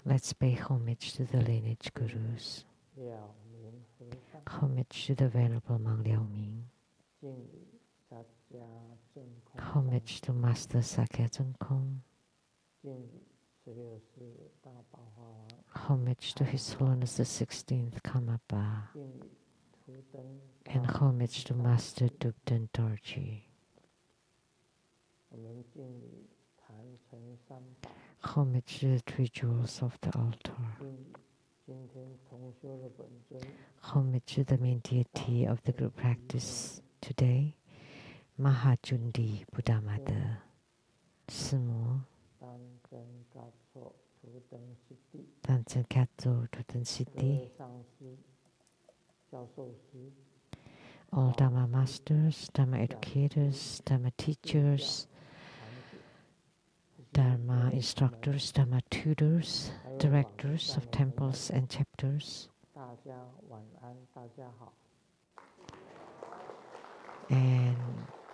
Let's pay homage to the lineage gurus. Homage to the Venerable Mang Liao Ming. Homage to Master Sakya Zheng Kong. Homage to His Holiness the 16th Karmapa. And homage to Master Dukden Dorji. Homage to the three jewels of the altar. Homage to the main deity of the group practice today, Mahajundi Buddha Mother. Simo Tanzen Katso Tuten Siddhi. All Dharma masters, Dharma educators, Dharma teachers, Dharma instructors, Dharma tutors, directors of temples and chapters, and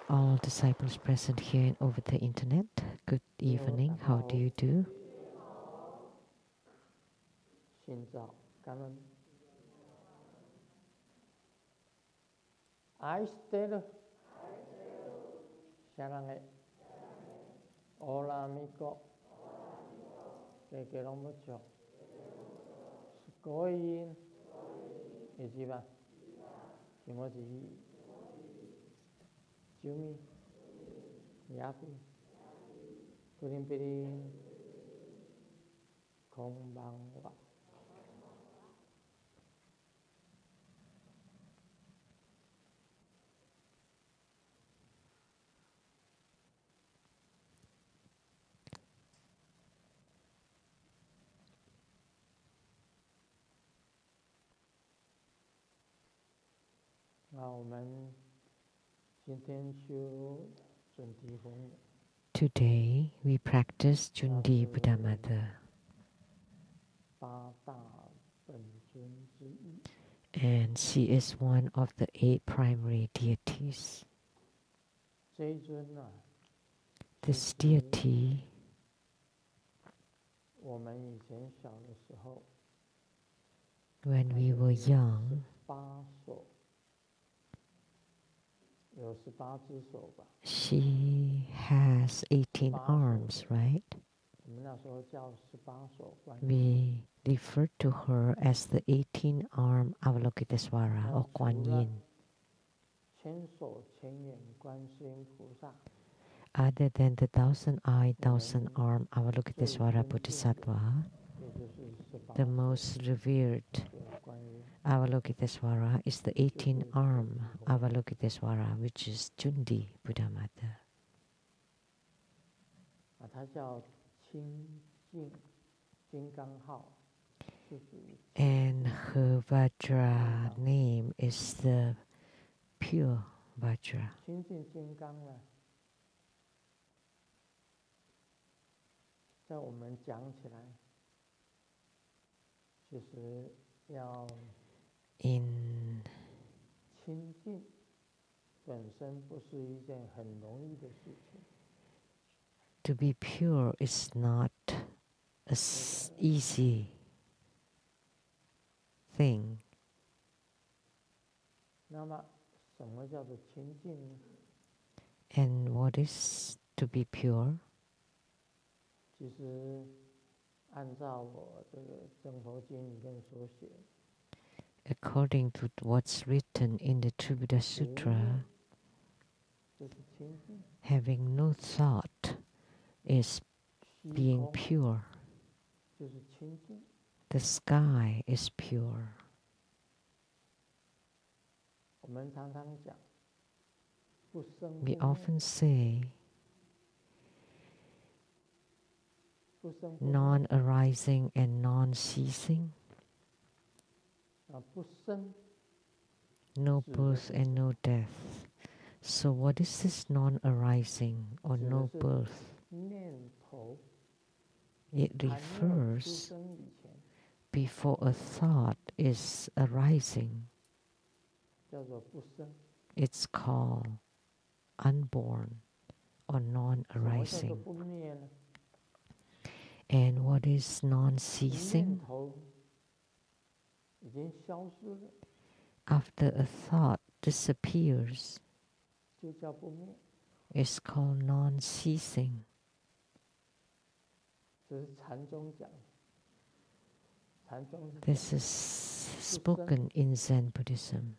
all disciples present here and over the internet. Good evening. How do you do? I still Sharange Hola amigo que quiero mucho Skoyin Ichiban Kimoji Jumi Yapi Kurimpirin Konbanwa. Today we practice Jundi Buddha Mother. And she is one of the 8 primary deities. This deity when we were young, she has 18 arms, right? We refer to her as the 18-armed Avalokitesvara or Kuan Yin. Other than the 1,000-eyed, 1,000-armed Avalokitesvara Bodhisattva, the most revered Avalokitesvara is the 18-armed Avalokitesvara, which is Jundi Buddha Mother. And her Vajra name is the pure Vajra. In to be pure is not an easy thing. And what is to be pure? According to what's written in the Buddha Sutra, having no thought is being pure. The sky is pure. We often say non-arising and non-ceasing, no birth and no death. So what is this non-arising or no birth? It refers before a thought is arising. It's called unborn or non-arising. And what is non-ceasing? After a thought disappears, it's called non-ceasing. This is spoken in Zen Buddhism.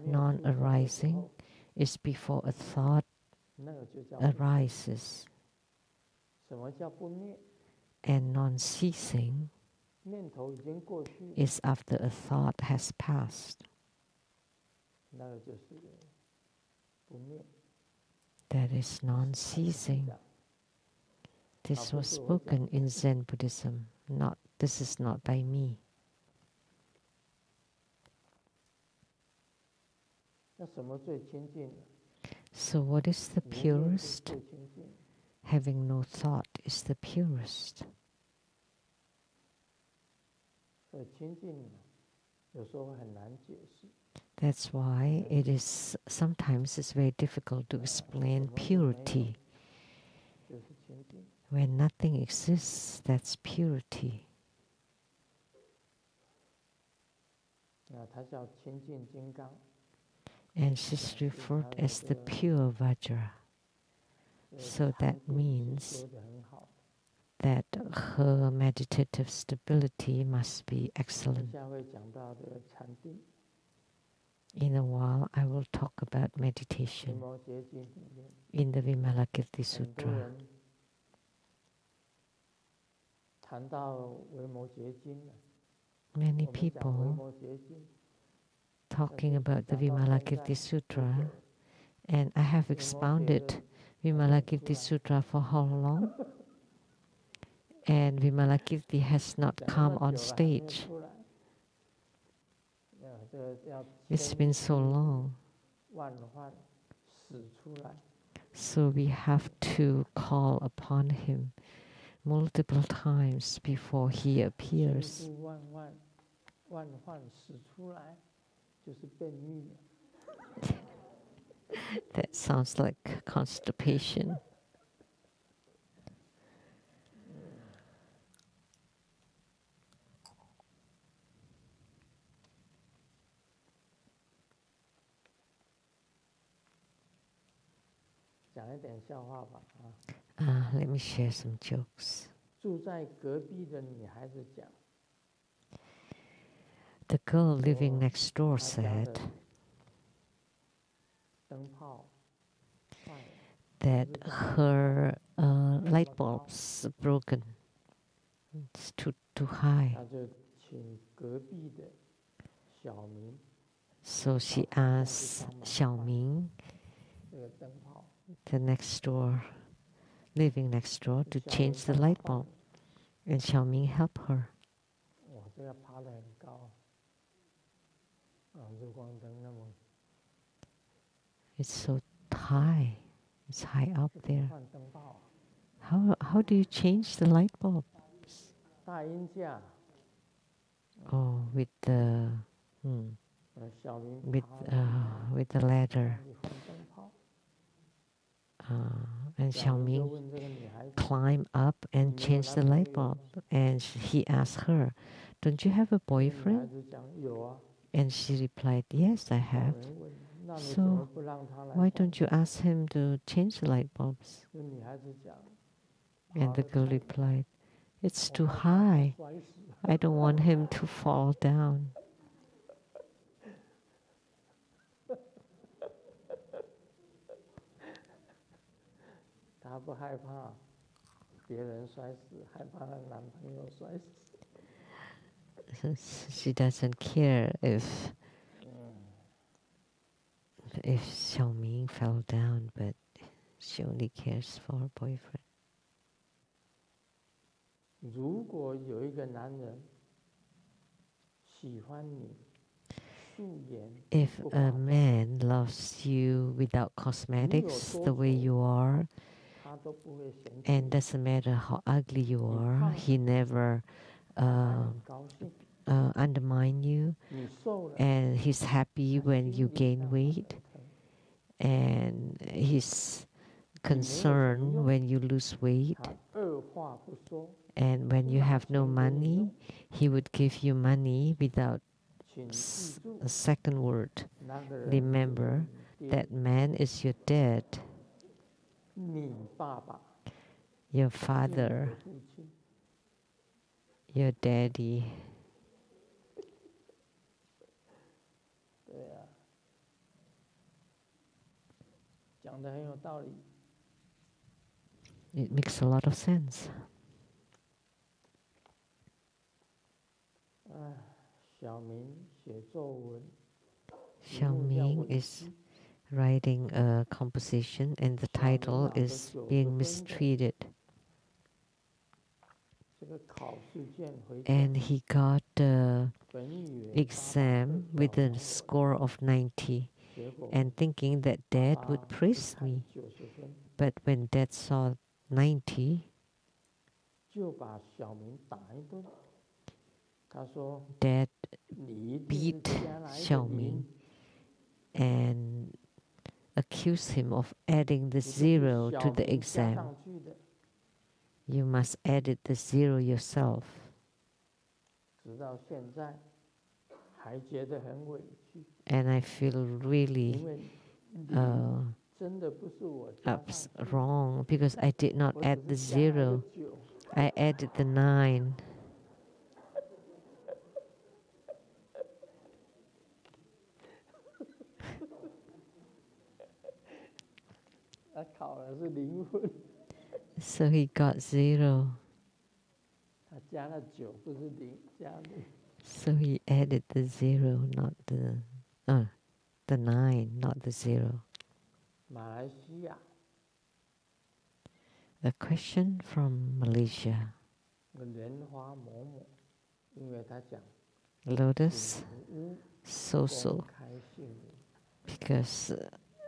Non-arising is before a thought arises. And non-ceasing is after a thought has passed. That is non-ceasing. This was spoken in Zen Buddhism. This is not by me. So what is the purest? Having no thought is the purest. That's why sometimes it's very difficult to explain purity. When nothing exists, that's purity. And she's referred as the pure Vajra. So that means that her meditative stability must be excellent. In a while, I will talk about meditation in the Vimalakirti Sutra. Many people talking about the Vimalakirti Sutra, and I have expounded Vimalakirti Sutra for how long? And Vimalakirti has not come on stage. It's been so long. So we have to call upon him multiple times before he appears. That sounds like constipation. Let me share some jokes. The girl living next door said that her light bulb's broken. It's too high. So she asked Xiaoming, the next door, living next door, to change the light bulb. And Xiaoming helped her. It's so high. It's high up there. How do you change the light bulb? Oh, with the ladder. And Xiaoming climbed up and changed the light bulb. And he asked her, "Don't you have a boyfriend?" And she replied, "Yes, I have." So why don't you ask him to change the light bulbs? And the girl replied, "It's too high. I don't want him to fall down." She doesn't care if Xiaoming fell down, but she only cares for her boyfriend. If a man loves you without cosmetics, the way you are, and doesn't matter how ugly you are, he never undermine you, and he's happy when you gain weight, and he's concern when you lose weight, and when you have no money, he would give you money without a second word. Remember, that man is your dad, your father, your daddy. It makes a lot of sense. Xiaoming is writing a composition, and the title is Being Mistreated. And he got the exam with a score of 90, and thinking that Dad would praise me. But when Dad saw 90, Dad beat Xiaoming and accused him of adding the 0 to the exam. You must edit the 0 yourself. And I feel really wrong because I did not add the 0. I added the 9. So he got 0. So he added the 0, not the 9, not the 0. A question from Malaysia. Lotus So, because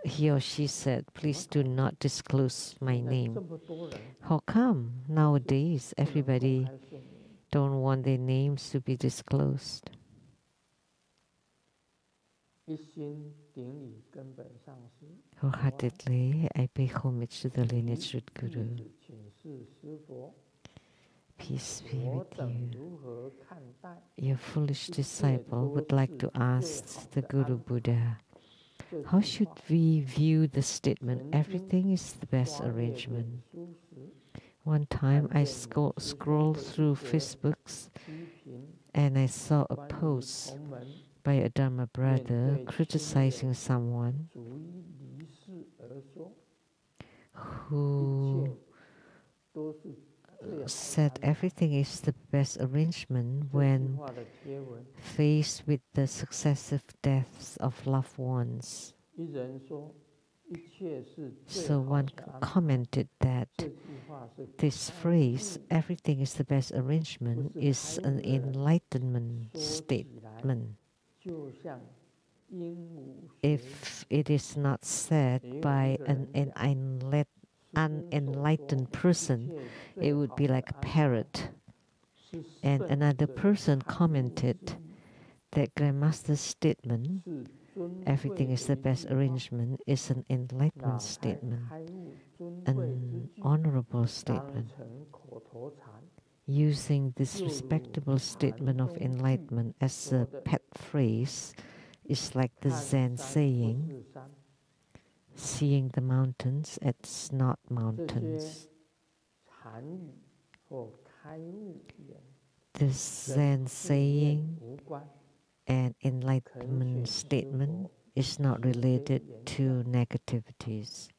he or she said, please do not disclose my name. How come nowadays everybody don't want their names to be disclosed? Wholeheartedly, I pay homage to the lineage root Guru. Peace be with you. Your foolish disciple would like to ask the Guru Buddha, how should we view the statement, everything is the best arrangement? One time I scrolled through Facebooks and I saw a post by a Dharma brother criticizing someone who said everything is the best arrangement when faced with the successive deaths of loved ones. So one commented that this phrase, everything is the best arrangement, is an enlightenment statement. If it is not said by an unenlightened person, it would be like a parrot. And another person commented that Grandmaster's statement, everything is the best arrangement, is an enlightenment statement, an honorable statement. Using this respectable statement of enlightenment as a pet phrase is like the Zen saying, seeing the mountains as not mountains. This Zen saying and enlightenment statement is not related to negativities.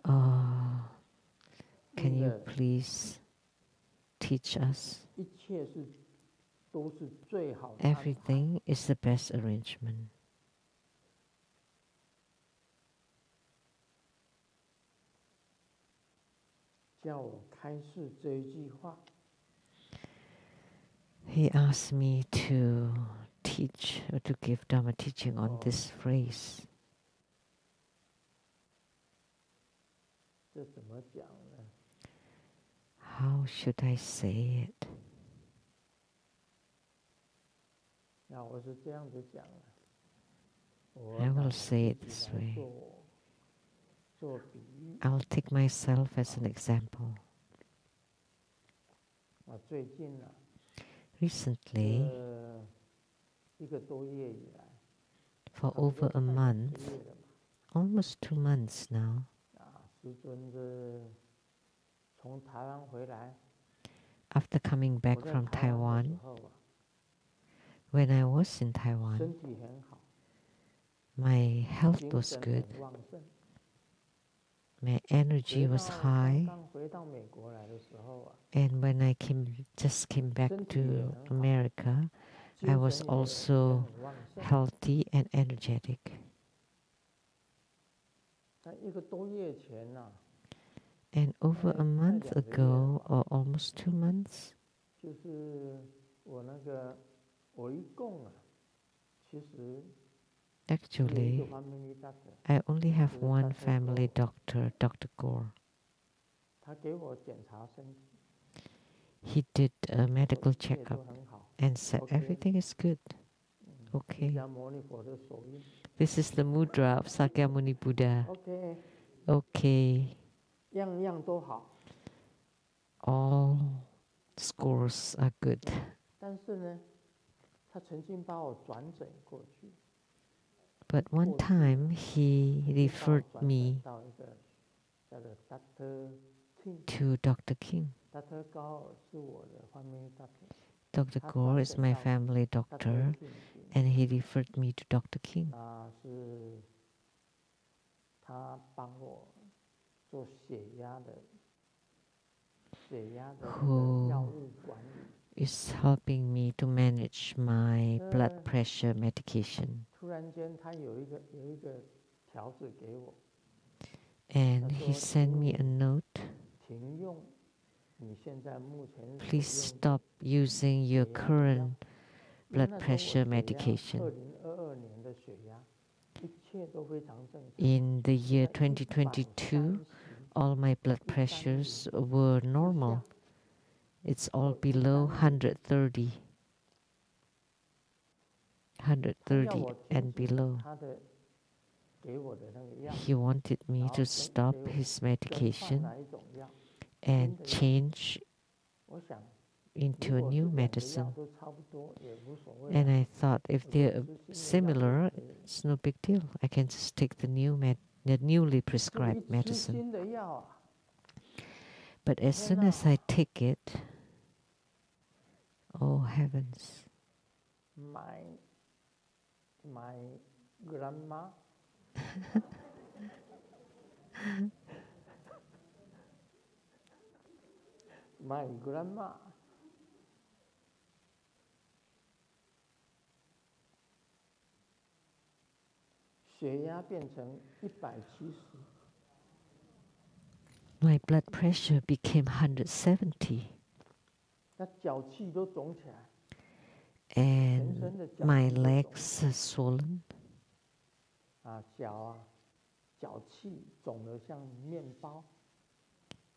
Can you please teach us? Everything is the best arrangement. He asked me to teach or to give Dharma teaching on this phrase. How should I say it? I will say it this way. I'll take myself as an example. Recently, for over a month, almost 2 months now, after coming back from Taiwan, when I was in Taiwan, my health was good, my energy was high, and when I just came back to America, I was also healthy and energetic. And over a month ago, or almost 2 months, actually, I only have one family doctor, Dr. Gore. He did a medical checkup and said everything is good. Okay. This is the mudra of Sakyamuni Buddha. Okay. All scores are good. But one time he referred me to Dr. King. Dr. Gore is my family doctor, and he referred me to Dr. King, who is helping me to manage my blood pressure medication. And he sent me a note. Please stop using your current blood pressure medication. In the year 2022, all my blood pressures were normal. It's all below 130. 130 and below. He wanted me to stop his medication and change into a new medicine. And I thought, if they're similar, it's no big deal. I can just take the newly prescribed medicine. But as soon as I take it, oh heavens! My grandma. My grandma. My blood pressure became 170. And my legs are swollen.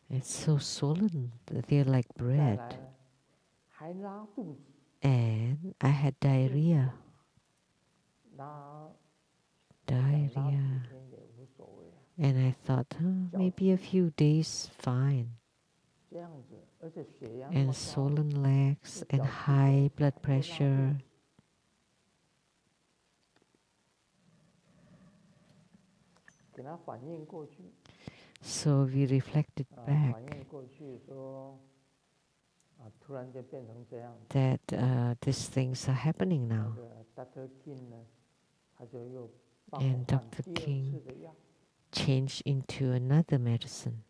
It's so swollen that they're like bread. And I had diarrhea. And I thought, maybe a few days, fine. And swollen legs and high blood pressure. So we reflected back that these things are happening now. And Dr. King changed into another medicine.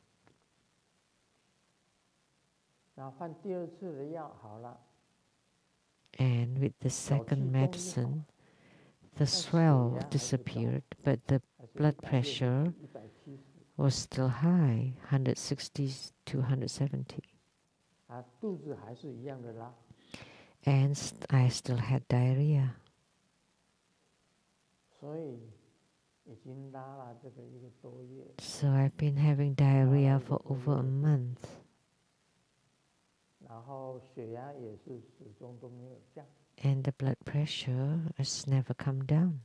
And with the second medicine, the swell disappeared, but the blood pressure was still high, 160 to 170. And I still had diarrhea. So I've been having diarrhea for over a month. And the blood pressure has never come down.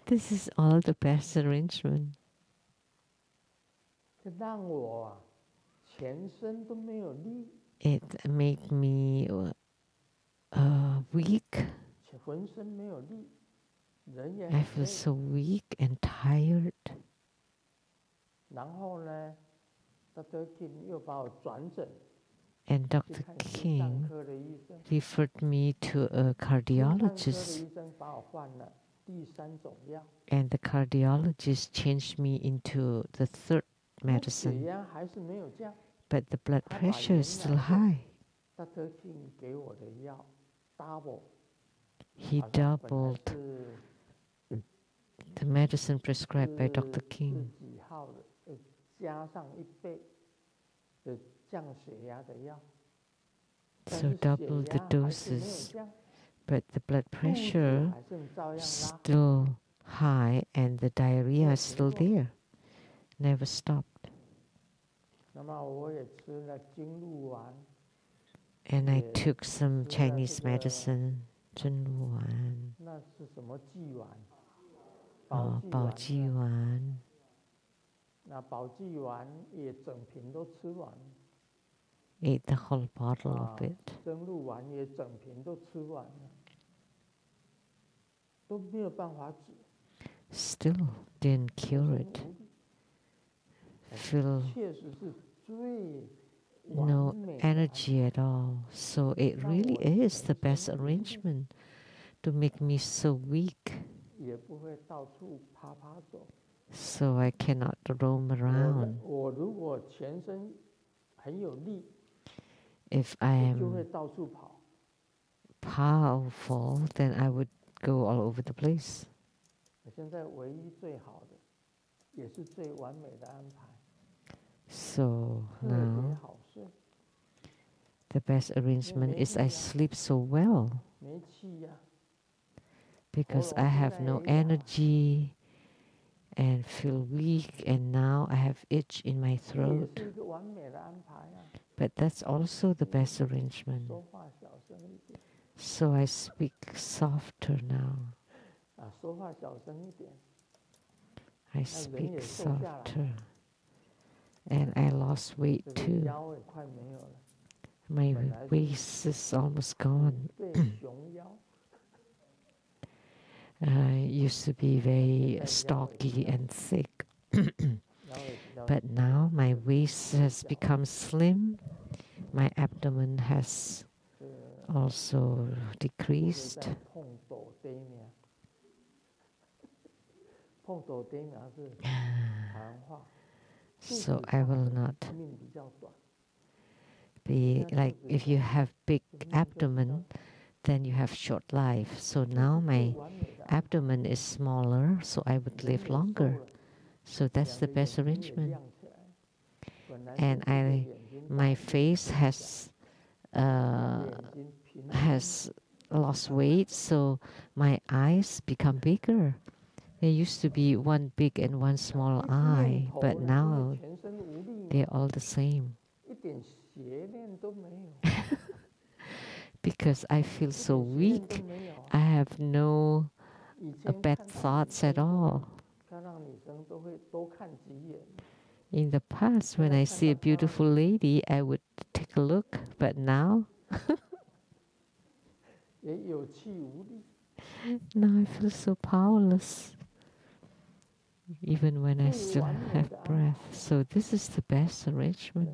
This is all the best arrangement. It made me weak. I feel so weak and tired. And Dr. King referred me to a cardiologist. And the cardiologist changed me into the third medicine. But the blood pressure is still high. He doubled the medicine prescribed by Dr. King. So double the doses, but the blood pressure still high and the diarrhea is still there, never stopped. And I took some Chinese medicine, 真露丸, 保济丸. Ate the whole bottle of it. Still didn't cure it. Feel no energy at all. So it really is the best arrangement to make me so weak. So I cannot roam around. If I am powerful, then I would go all over the place. So now, the best arrangement is I sleep so well because I have no energy and feel weak, and now I have itch in my throat. But that's also the best arrangement. So I speak softer now. I speak softer. And I lost weight too. My waist is almost gone. I used to be very stocky and thick. But now my waist has become slim. My abdomen has also decreased. So I will not be like, if you have big abdomen, then you have short life. So now my abdomen is smaller, so I would live longer. So that's the best arrangement. And my face has lost weight, so my eyes become bigger. There used to be one big and one small eye, but now they're all the same. Because I feel so weak, I have no bad thoughts at all. In the past, when I see a beautiful lady, I would take a look, but now, now I feel so powerless, even when I still have breath. So this is the best arrangement.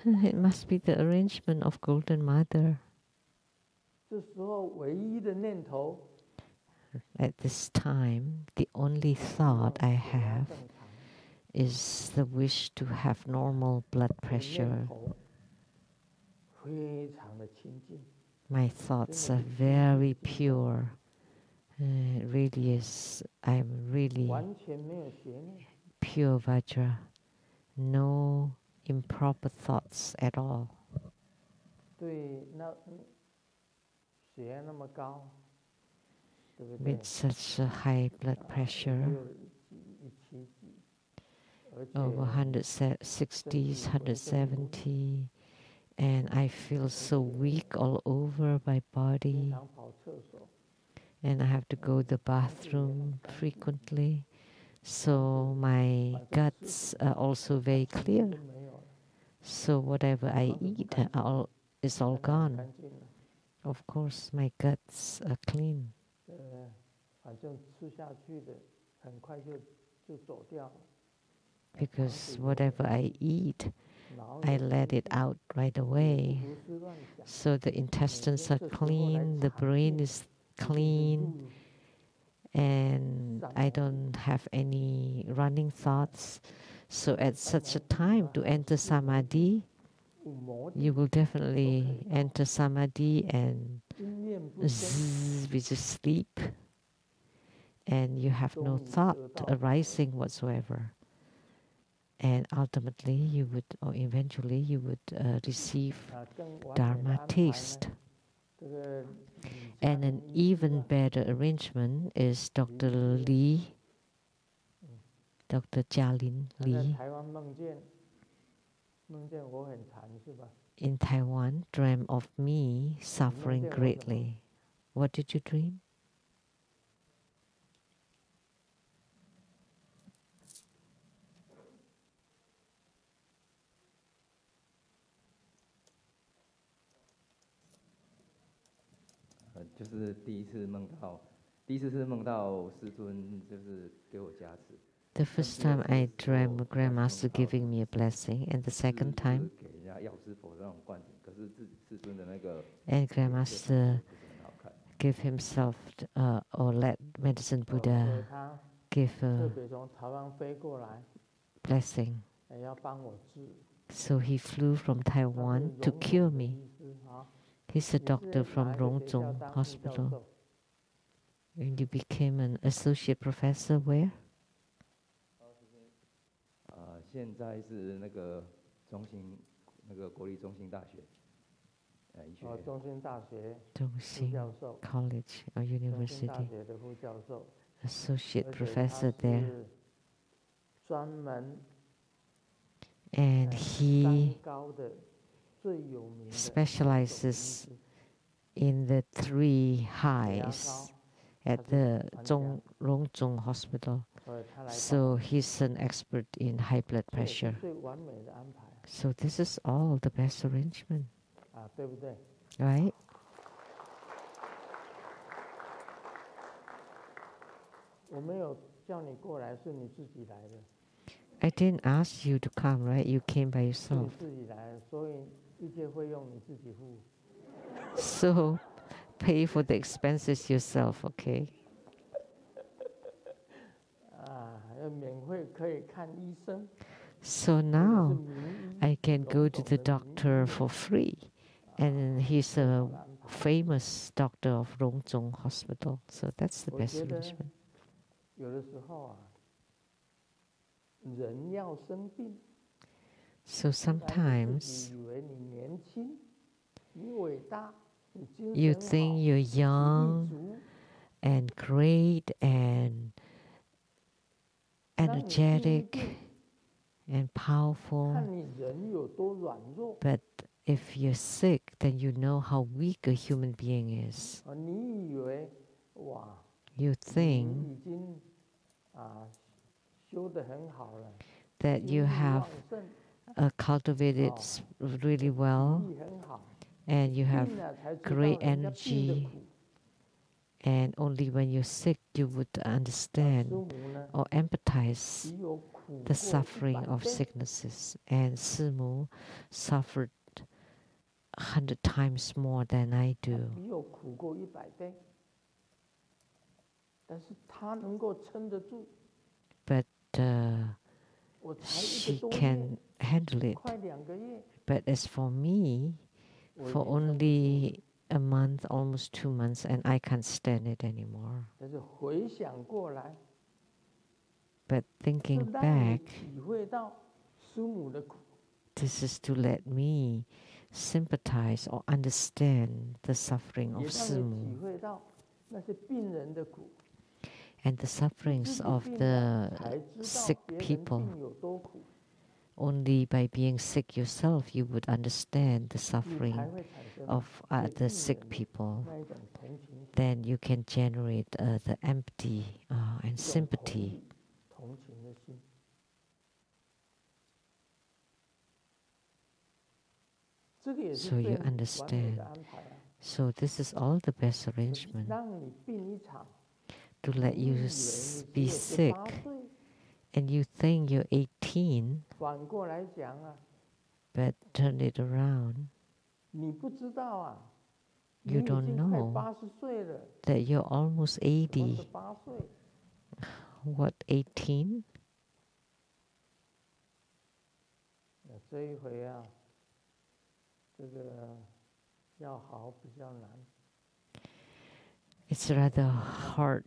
It must be the arrangement of Golden Mother. At this time, the only thought I have is the wish to have normal blood pressure. My thoughts are very pure. It really is. I'm really pure Vajra. No improper thoughts at all. With such a high blood pressure, over 160s, 170, And I feel so weak all over my body. And I have to go to the bathroom frequently. So my guts are also very clear. So whatever I eat is all gone. Of course, my guts are clean. Because whatever I eat, I let it out right away. So the intestines are clean, the brain is clean, and I don't have any running thoughts. So at such a time to enter samadhi, you will definitely enter samadhi and we just sleep, and you have no thought arising whatsoever. And ultimately, you would, or eventually, you would receive Dharma taste. And an even better arrangement is Dr. Lee, Dr. Jialin Lee, in Taiwan, dreamt of me suffering greatly. What did you dream? The first time I dreamt Grandmaster giving me a blessing, and the second time, and Grandmaster gave himself or let Medicine Buddha give a blessing. So he flew from Taiwan to cure me. He's a doctor from Rongzhong Hospital. And you became an associate professor where? Zhongxing College or University. Associate professor there. And he specializes in the 3 highs at the Rongzhong Hospital. So he's an expert in high blood pressure. So this is all the best arrangement. Right? I didn't ask you to come, right? You came by yourself. So pay for the expenses yourself, okay? So now I can go to the doctor for free. And he's a famous doctor of Rongzhong Hospital. So that's the best arrangement. So sometimes you think you're young and great and energetic and powerful, but if you're sick, then you know how weak a human being is. You think that you have cultivated really well and you have great energy, and only when you're sick you would understand or empathize the suffering of sicknesses. And Simu suffered 100 times more than I do. But she can handle it. But as for me, for only a month, almost 2 months, and I can't stand it anymore. But thinking back, this is to let me sympathize or understand the suffering of Simu and the sufferings of the sick people. Only by being sick yourself you would understand the suffering of other sick people. Then you can generate the empathy and sympathy. So you understand. So this is all the best arrangement to let you be sick, and you think you're 18, but turn it around. You don't know that you're almost 80. What, 18? It's rather hard.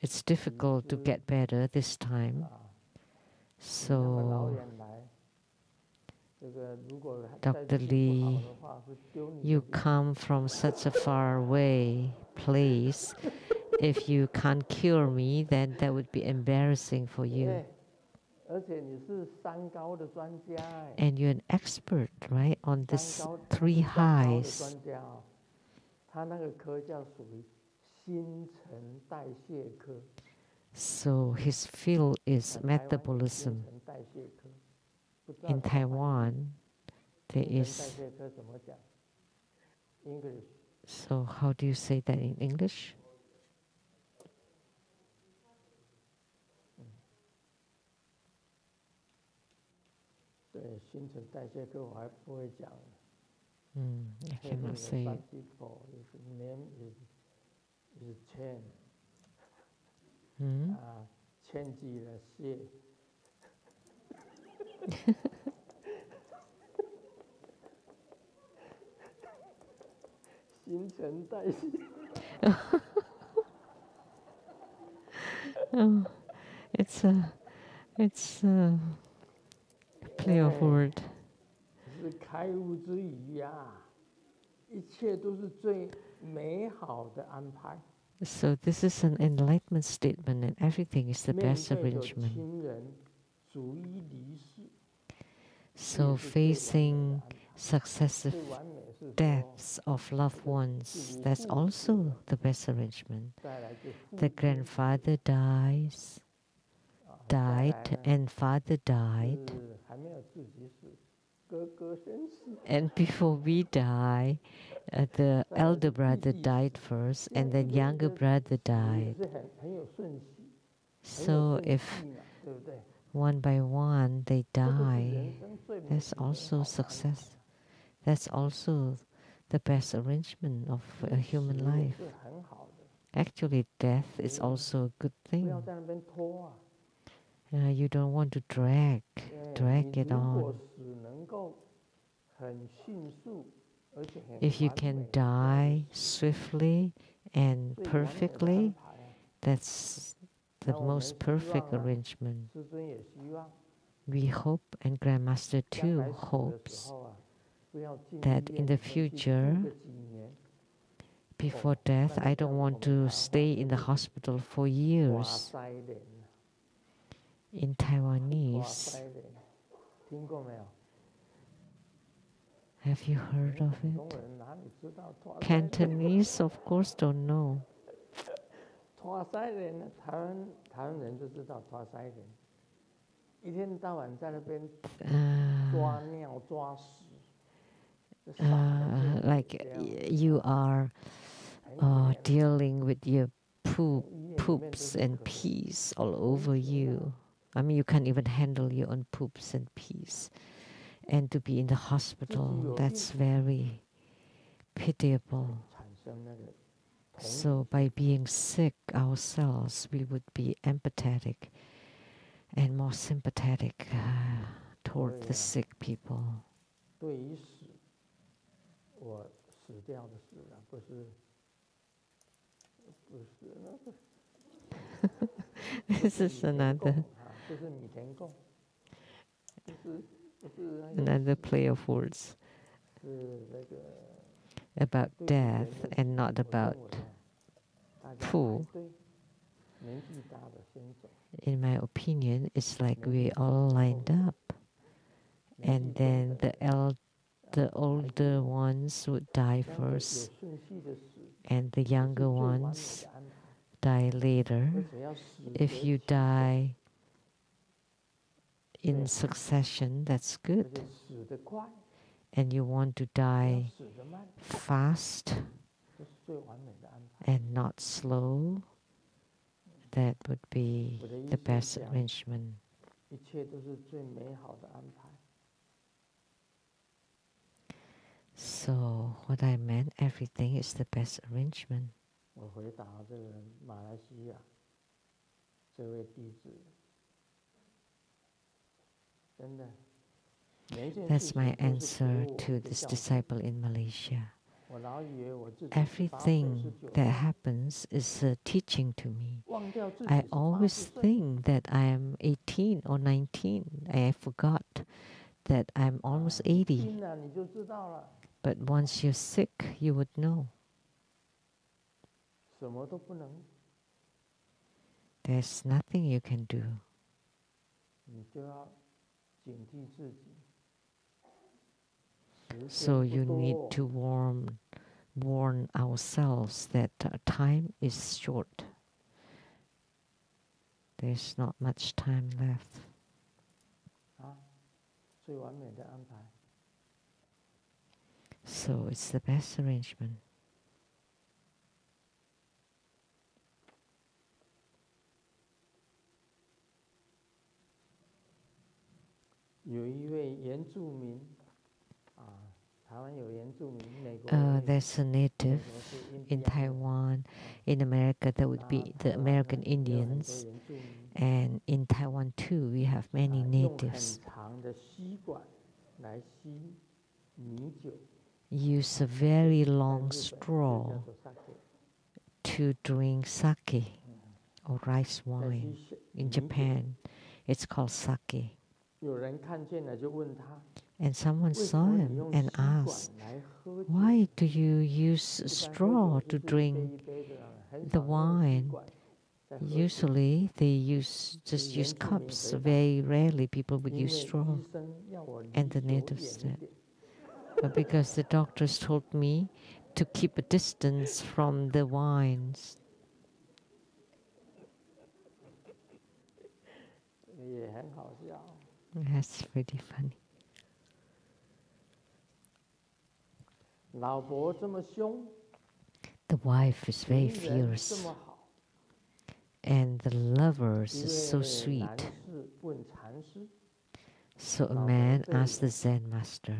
It's difficult to get better this time. So, Dr. Lee, you come from such a far away place. If you can't cure me, then that would be embarrassing for you. And you're an expert, right, on these 3 highs. So his field is metabolism. In Taiwan, there is. So how do you say that in English? I cannot say it. His name is Chen. Chen Tze. Oh, it's a play of word. So this is an enlightenment statement, and everything is the best arrangement. So facing successive deaths of loved ones, that's also the best arrangement. The grandfather died, and father died. And before we die, the elder brother died first, and then younger brother died. So if one by one they die, that's also success. That's also the best arrangement of a human life. Actually, death is also a good thing. You don't want to drag it on. If you can die swiftly and perfectly, that's the most perfect arrangement. We hope, and Grandmaster too hopes, that in the future, before death, I don't want to stay in the hospital for years. In Taiwanese, have you heard of it? Cantonese, of course, don't know. Like you are dealing with your poops and pees all over you. I mean, you can't even handle your own poops and pees. And to be in the hospital, that's very pitiable. So by being sick ourselves, we would be empathetic and more sympathetic toward the sick people. This is another play of words about death and not about poo. In my opinion, it's like we all lined up and then the older ones would die first, and the younger ones die later. If you die in succession, that's good. And you want to die fast and not slow, that would be the best arrangement. So what I meant, everything is the best arrangement. That's my answer to this disciple in Malaysia. Everything that happens is a teaching to me. I always think that I am 18 or 19. I forgot that I'm almost 80. But once you're sick, you would know. There's nothing you can do. So you need to warn ourselves that time is short. There's not much time left. So it's the best arrangement. There's a native in Taiwan, in America, that would be the American Indians, and in Taiwan too we have many natives. Use a very long straw to drink sake or rice wine. In Japan, it's called sake. And someone saw him and asked, "Why do you use straw to drink the wine? Usually they just use cups. Very rarely people would use straw." And the natives said, "But because the doctors told me to keep a distance from the wines." That's pretty funny. The wife is very fierce, and the lover is so sweet. So a man asked the Zen master,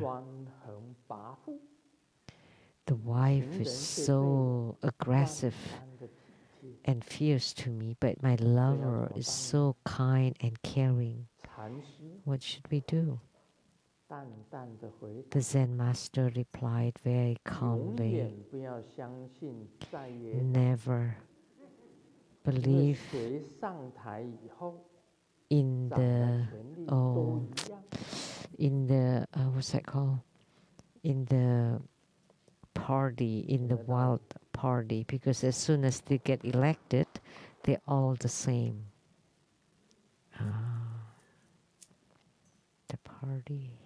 "The wife is so aggressive and fierce to me, but my lover is so kind and caring. What should we do?" The Zen master replied very calmly, "Never believe in the what's that called? In the party, in the wild party, because as soon as they get elected, they're all the same." The party.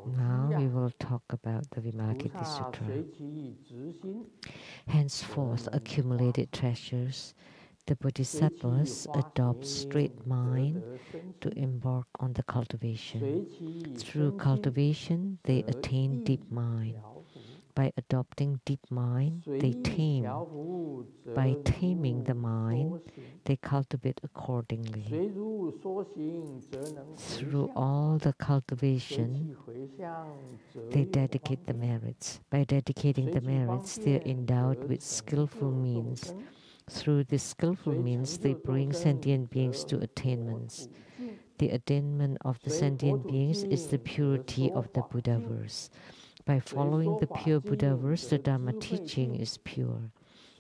Now we will talk about the Vimalakirti Sutra. Henceforth, accumulated treasures, the bodhisattvas adopt straight mind to embark on the cultivation. Through cultivation, they attain deep mind. By adopting deep mind, they tame. By taming the mind, they cultivate accordingly. Through all the cultivation, they dedicate the merits. By dedicating the merits, they are endowed with skillful means. Through these skillful means, they bring sentient beings to attainments. The attainment of the sentient beings is the purity of the Buddha verse. By following the pure Buddha verse, the Dharma teaching is pure.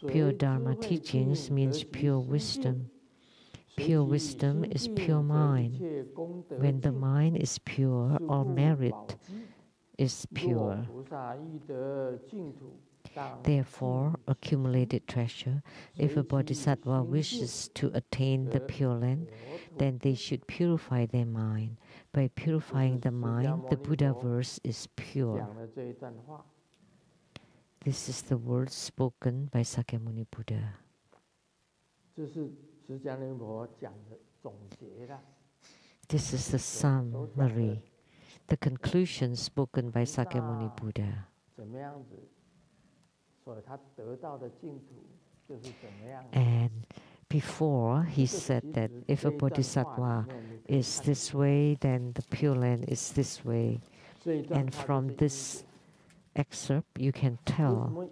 Pure Dharma teachings means pure wisdom. Pure wisdom is pure mind. When the mind is pure, all merit is pure. Therefore, accumulated treasure, if a bodhisattva wishes to attain the Pure Land, then they should purify their mind. By purifying the mind, the Buddha verse is pure. This is the words spoken by Sakyamuni Buddha. This is the summary, the conclusion spoken by Sakyamuni Buddha. And before, he said that if a bodhisattva is this way, then the Pure Land is this way. And from this excerpt, you can tell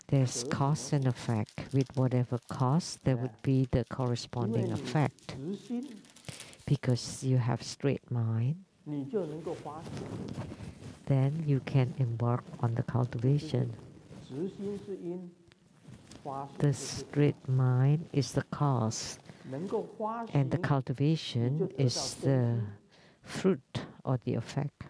there's cause and effect. With whatever cause, there would be the corresponding effect. Because you have straight mind, then you can embark on the cultivation. The straight mind is the cause, and the cultivation is the fruit or the effect.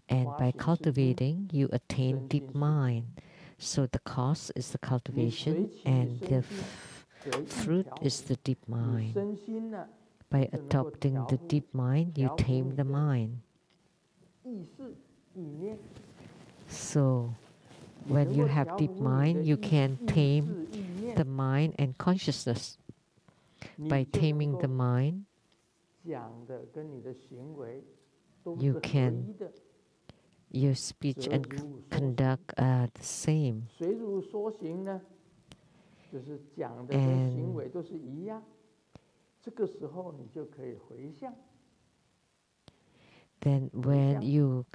And by cultivating, you attain deep mind. So the cause is the cultivation, and the fruit is the deep mind. By adopting the deep mind, you tame the mind. So, when you have deep mind, you can tame the mind and consciousness. By taming the mind, your speech and conduct are the same. And then when your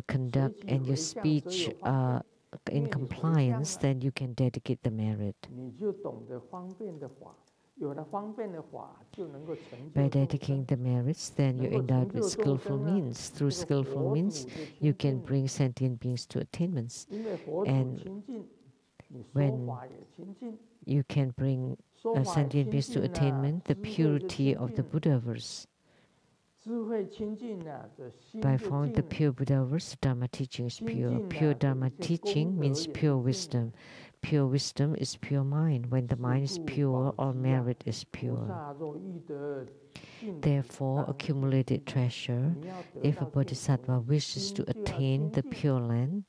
conduct and your speech are in compliance, then you can dedicate the merit. By dedicating the merits, then you're endowed with skillful means. Through skillful means, you can bring sentient beings to attainments. And when you can bring sentient beings to attainment, the purity of the Buddha verse. By following the pure Buddha verse, Dharma teaching is pure. Pure Dharma teaching means pure wisdom. Pure wisdom is pure mind. When the mind is pure, all merit is pure. Therefore, accumulated treasure, if a bodhisattva wishes to attain the Pure Land,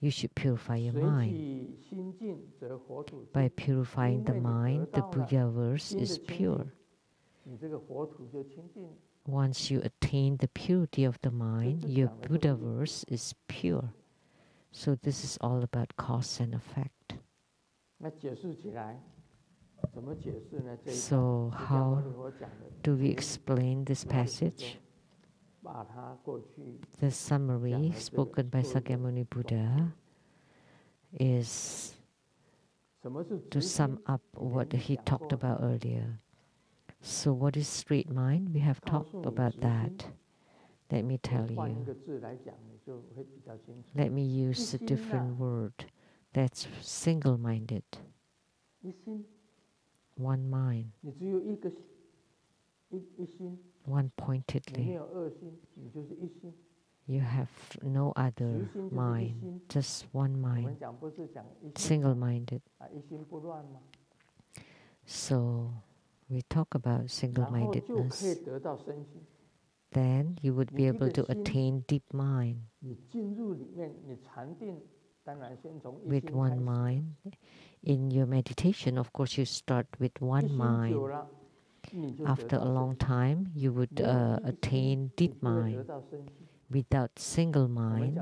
you should purify your mind. By purifying the mind, the Buddha verse is pure. Once you attain the purity of the mind, your Buddha verse is pure. So this is all about cause and effect. So how do we explain this passage? The summary spoken by Sakyamuni Buddha is to sum up what he talked about earlier. So what is straight mind? We have talked about that. Let me tell you. Let me use a different word. That's single-minded. One mind. One-pointedly. You have no other mind, just one mind. Single-minded. So we talk about single-mindedness. Then you would be able to attain deep mind. With one mind. In your meditation, of course, you start with one mind. After a long time, you would attain deep mind. Without single mind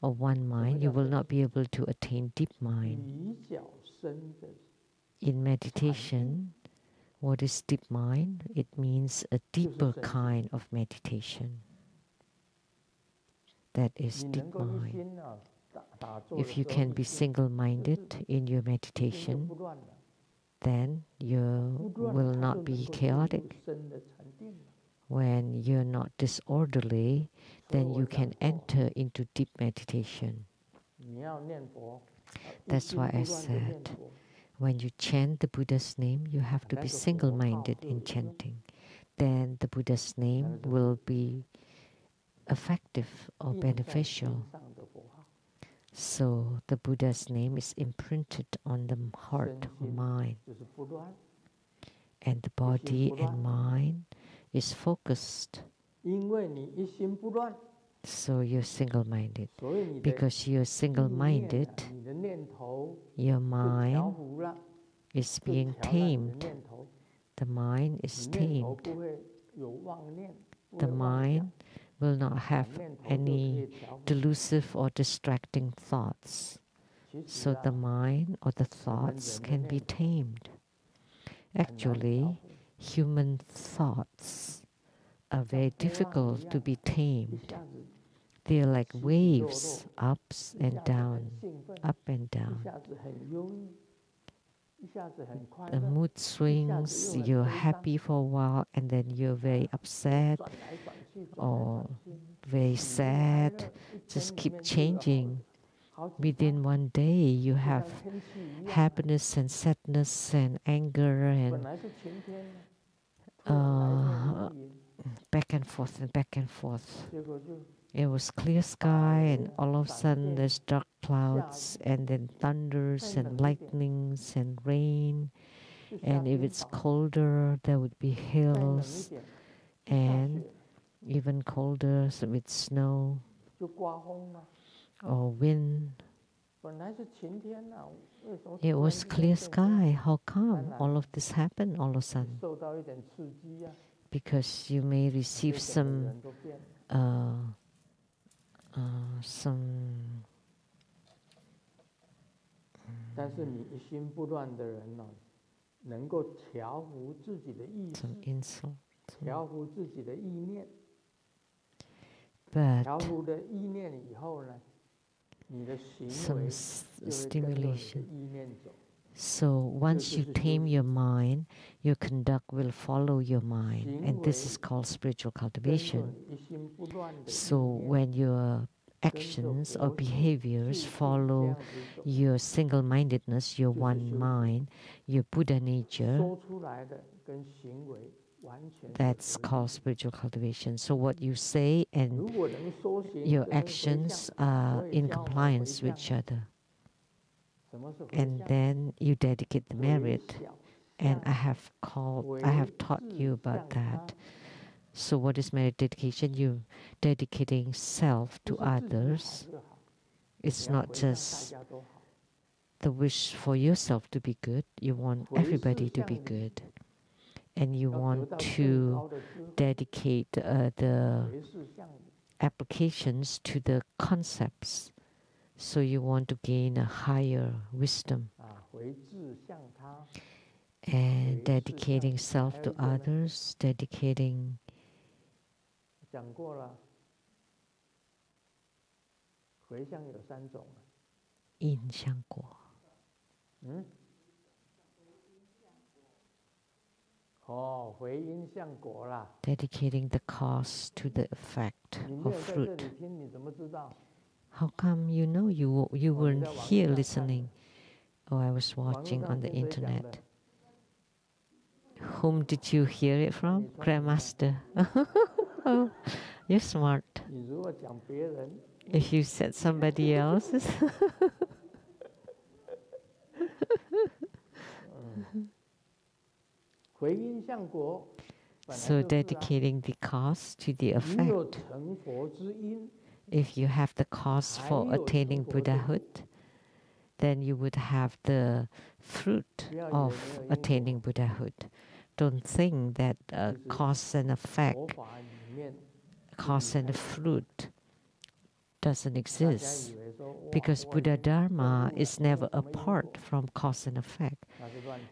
or one mind, you will not be able to attain deep mind. In meditation, what is deep mind? It means a deeper kind of meditation. That is deep mind. If you can be single-minded in your meditation, then you will not be chaotic. When you're not disorderly, then you can enter into deep meditation. That's why I said, when you chant the Buddha's name, you have to be single-minded in chanting. Then the Buddha's name will be effective or beneficial. So the Buddha's name is imprinted on the heart or mind. And the body and mind is focused. So you're single-minded. Because you're single-minded, your mind is being tamed. The mind is tamed. The mind will not have any delusive or distracting thoughts. So the mind or the thoughts can be tamed. Actually, human thoughts are very difficult to be tamed. They are like waves, ups and down, up and down. The mood swings, you're happy for a while and then you're very upset or very sad, just keep changing. Within one day you have happiness and sadness and anger and back and forth and back and forth. It was clear sky and all of a sudden there's dark clouds and then thunders and lightnings and rain. And if it's colder, there would be hills and even colder with snow or wind. It was clear sky. How come all of this happened all of a sudden? Because you may receive some insult. But some stimulation. So once you tame your mind, your conduct will follow your mind. And this is called spiritual cultivation. So when your actions or behaviors follow your single-mindedness, your one mind, your Buddha nature, that's called spiritual cultivation. So what you say and your actions are in compliance with each other. And then you dedicate the merit. And I have taught you about that. So what is merit dedication? You dedicating self to others. It's not just the wish for yourself to be good. You want everybody to be good. And you want to dedicate the applications to the concepts. So you want to gain a higher wisdom. And dedicating self to others, dedicating yin xiang guo. Dedicating the cause to the effect of fruit. How come you know? You weren't here listening? Oh, I was watching on the internet. Whom did you hear it from? Grandmaster. Oh, you're smart. If you said somebody else's. So dedicating the cause to the effect. If you have the cause for attaining Buddhahood, then you would have the fruit of attaining Buddhahood. Don't think that cause and effect, cause and fruit doesn't exist, because Buddha Dharma is never apart from cause and effect.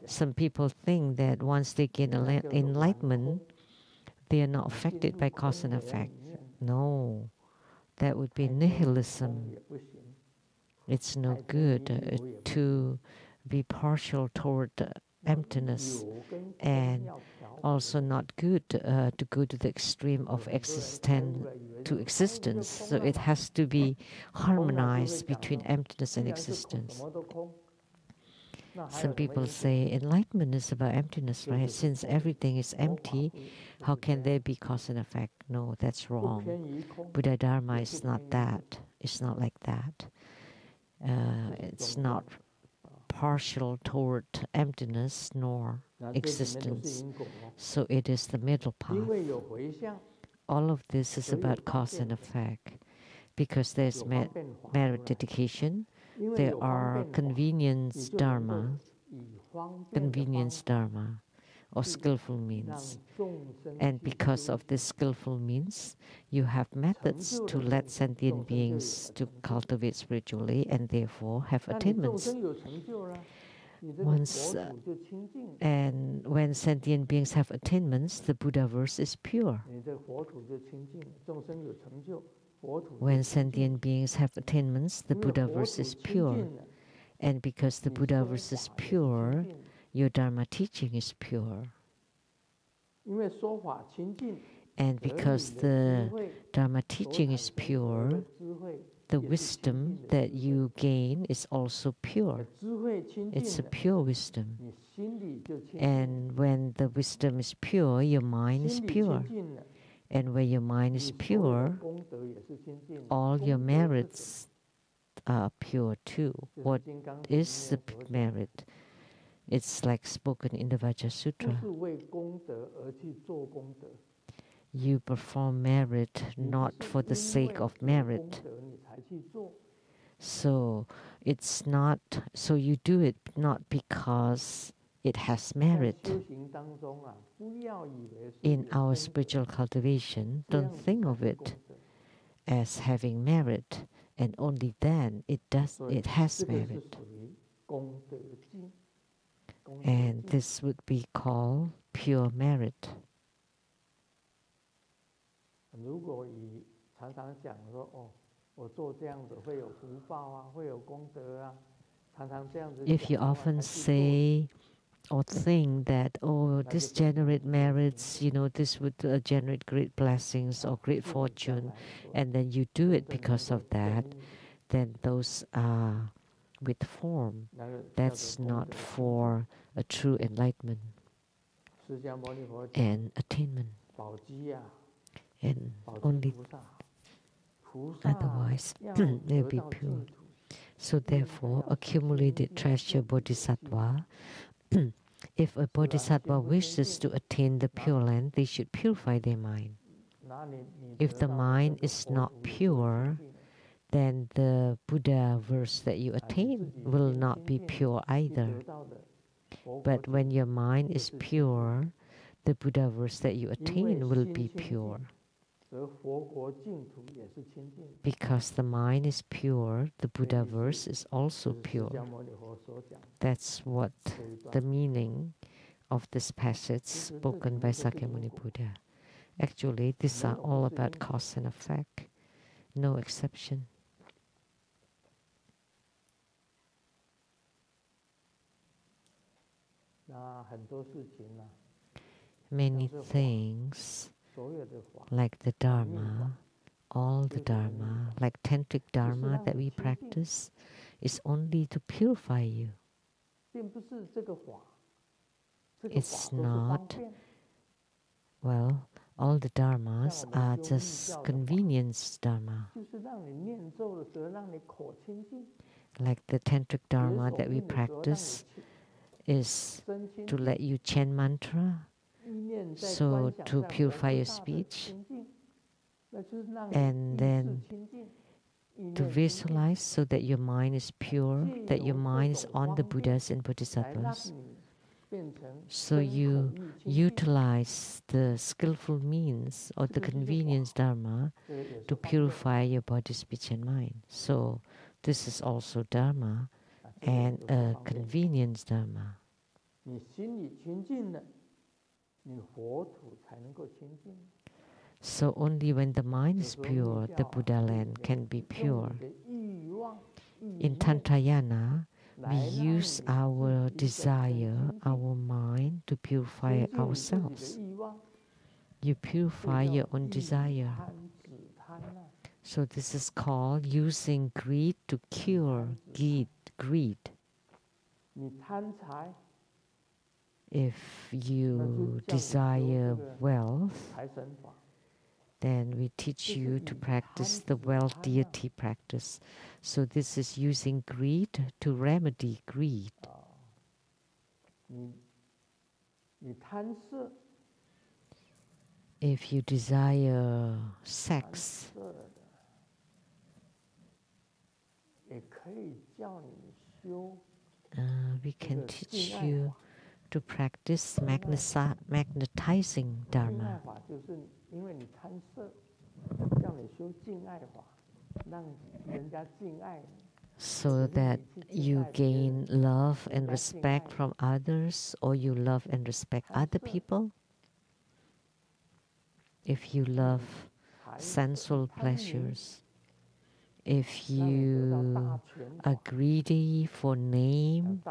Some people think that once they gain enlightenment, they are not affected by cause and effect. No, that would be nihilism. It's no good to be partial toward emptiness, and also not good to go to the extreme of existence. So it has to be harmonized between emptiness and existence. Some people say enlightenment is about emptiness, right? Since everything is empty, how can there be cause and effect? No, that's wrong. Buddha Dharma is not that. It's not like that. It's not partial toward emptiness nor existence. So it is the middle path. All of this is about cause and effect. Because there's merit dedication, there are convenience dharma, or skillful means. And because of this skillful means, you have methods to let sentient beings to cultivate spiritually and therefore have attainments. And when sentient beings have attainments, the Buddha verse is pure. When sentient beings have attainments, the Buddha verse is pure. And because the Buddha verse is pure, your Dharma teaching is pure. And because the Dharma teaching is pure, the wisdom that you gain is also pure. It's a pure wisdom. And when the wisdom is pure, your mind is pure. And when your mind is pure, all your merits are pure too. What is the merit? It's like spoken in the Vajra Sutra. You perform merit not for the sake of merit. So it's not, so you do it not because it has merit. In our spiritual cultivation, don't think of it as having merit, and only then it has merit. And this would be called pure merit. If you often say or think that, oh, this generate merits, this would generate great blessings or great fortune, and then you do it because of that, then those are with form. That's not for a true enlightenment and attainment. And only otherwise they'll be pure. So therefore, accumulated treasure bodhisattva, if a bodhisattva wishes to attain the Pure Land, they should purify their mind. If the mind is not pure, then the Buddha verse that you attain will not be pure either. But when your mind is pure, the Buddha verse that you attain will be pure. Because the mind is pure, the Buddha verse is also pure. That's what the meaning of this passage spoken by Sakyamuni Buddha. Actually, these are all about cause and effect, no exception. Many things, like the Dharma, all the Dharma, like Tantric Dharma that we practice, is only to purify you. It's not, well, all the Dharmas are just convenience Dharma. Like the Tantric Dharma that we practice is to let you chant mantra, so to purify your speech, and then to visualize so that your mind is pure, that your mind is on the Buddhas and Bodhisattvas. So you utilize the skillful means or the convenience Dharma to purify your body, speech, and mind. So this is also Dharma and a convenience Dharma. So only when the mind is pure, the Buddha land can be pure. In Tantrayana, we use our desire, our mind, to purify ourselves. You purify your own desire. So this is called using greed to cure greed. If you desire wealth, Then we teach you to practice the well deity practice. So this is using greed to remedy greed. If you desire sex, we can teach you to practice magnetizing Dharma. So that you gain love and respect from others, or you love and respect other people. If you love sensual pleasures, if you are greedy for name,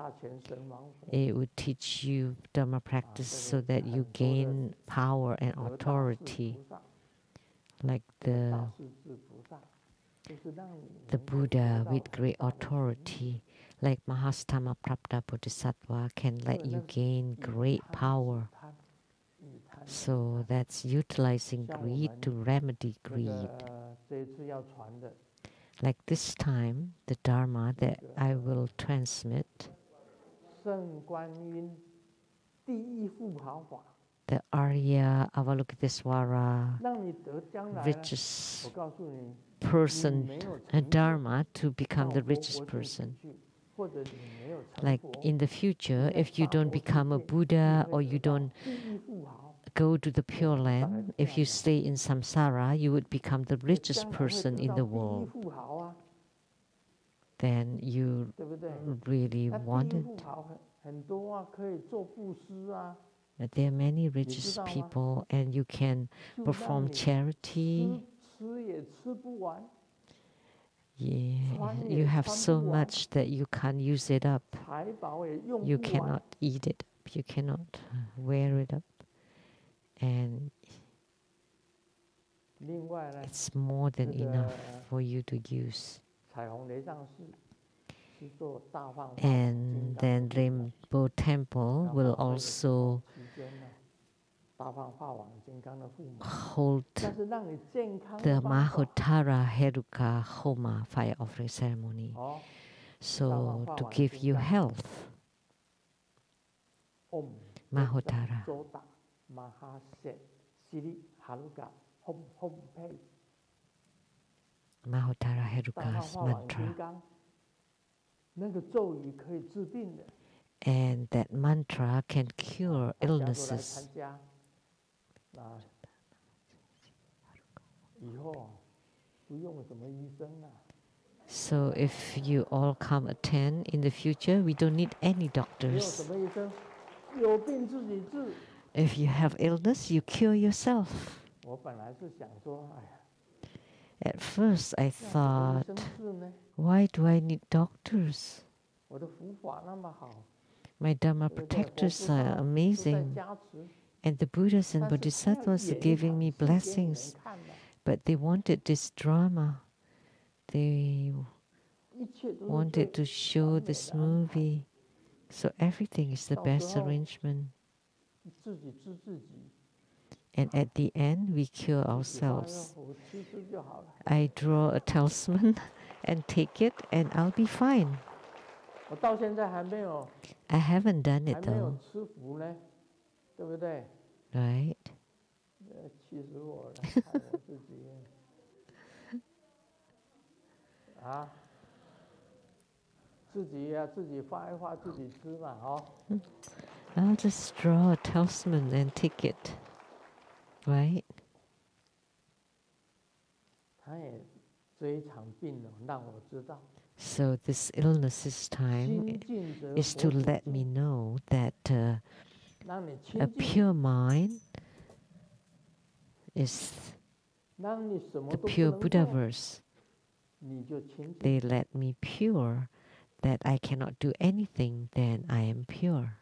it would teach you Dharma practice so that you gain power and authority, like the Buddha with great authority, like Mahastama Prapta Bodhisattva can let you gain great power. So that's utilizing greed to remedy greed. Like this time, the Dharma that I will transmit, the Arya Avalokitesvara, richest person, a Dharma to become the richest person. Like in the future, if you don't become a Buddha or you don't go to the Pure Land, if you stay in samsara, you would become the richest person in the world. Then you really want it. There are many richest people, and you can perform charity. Yeah, you have so much that you can't use it up. You cannot eat it. You cannot wear it up. And it's more than enough for you to use. And then Rainbow Temple will also hold the Mahotara Heruka Homa fire offering ceremony. So to give you health, Mahotara. Mahotara Heruka's mantra. And that mantra can cure illnesses. So if you all come attend in the future, we don't need any doctors. If you have illness, you cure yourself. At first I thought, why do I need doctors? My Dharma protectors are amazing. And the Buddhas and Bodhisattvas are giving me blessings. But they wanted this drama. They wanted to show this movie. So everything is the best arrangement. And at the end, we cure ourselves. I draw a talisman and take it, and I'll be fine. I haven't done it though. Right? I'll just draw a talisman and take it. Right? So this illness this time is to let me know that a pure mind is the pure Buddha verse. They let me pure, that I cannot do anything, then I am pure.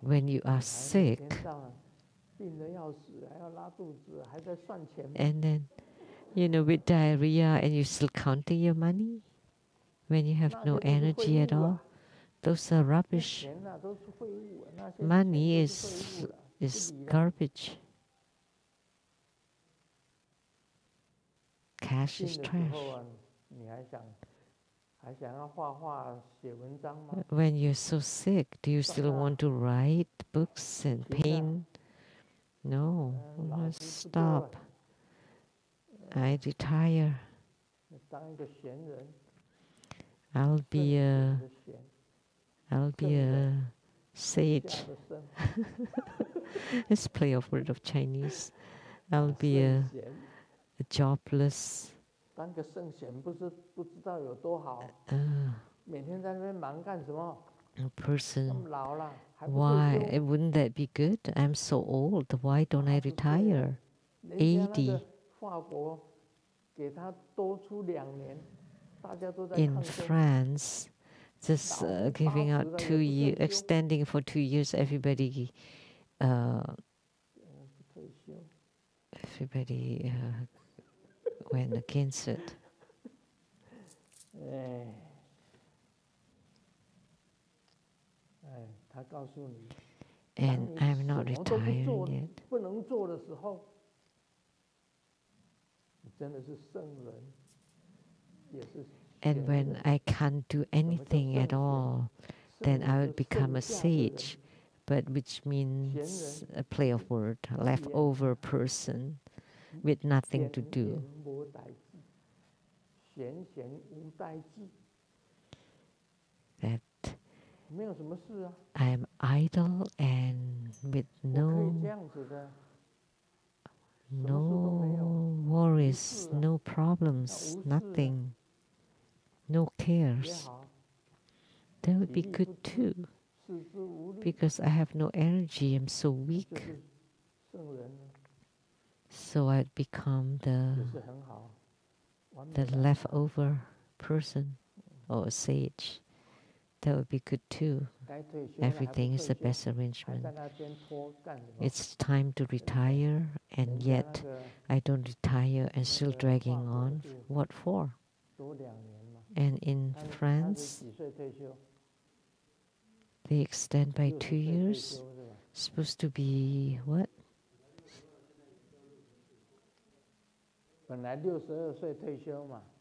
When you are sick, and then, with diarrhea, and you're still counting your money, when you have no energy at all, those are rubbish. Money is is garbage. Cash is trash. When you're so sick, do you still want to write books and paint? No, stop. I retire. I'll be a sage. It's play of word of Chinese. I'll be a jobless. A person. Why? Wouldn't that be good? I'm so old. Why don't I retire? 80. In France, just giving out 2 years, extending for 2 years. Everybody went against it. And I'm not retiring yet. And when I can't do anything at all, then I will become a sage, but which means a play of word, leftover person with nothing to do. That I am idle and with no worries, no problems, nothing, no cares. That would be good too, because I have no energy, I'm so weak. So I'd become the leftover person or a sage. That would be good too. Everything is the best arrangement. It's time to retire, and yet I don't retire and still dragging on. What for? And in France, they extend by 2 years. Supposed to be what?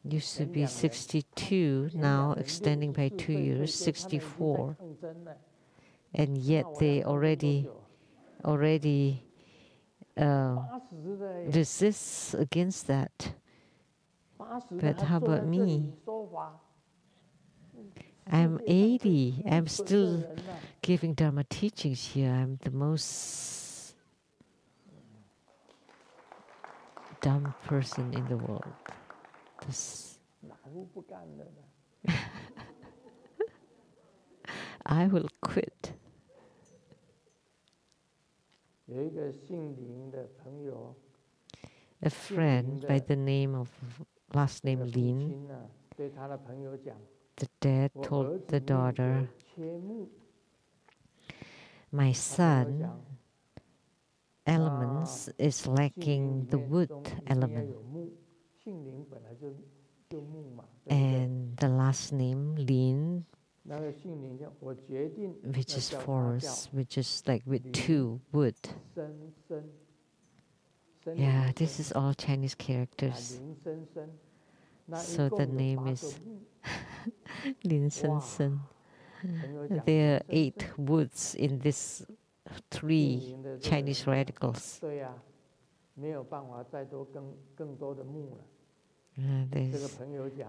Used to be 62, now extending by 2 years, 64. And yet they already resist against that. But how about me? I'm 80. I'm still giving Dharma teachings here. I'm the most dumb person in the world. I will quit. A friend by the name of last name Lin, the dad told the daughter, my son elements is lacking the wood element. And the last name, Lin, which is forest, which is like with 2 wood. Yeah, this is all Chinese characters. So the name is Lin Shen Ching. There are 8 woods in this 3 Chinese radicals.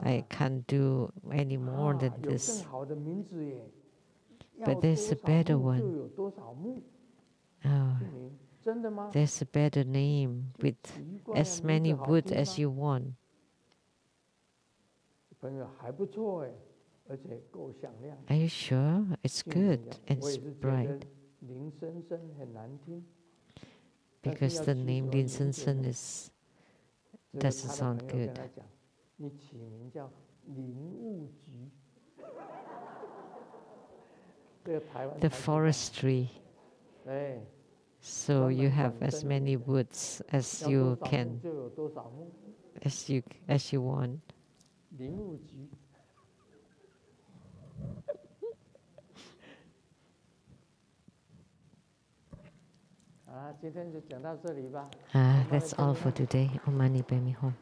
I can't do any more than this. But there's a better one. Oh, there's a better name with as many wood as you want. Are you sure? It's good and it's bright. Because the name Lin Shen Ching doesn't sound good. The forestry. So you have as many woods as you can, as you want. That's all for today. Om Mani Padme Hum.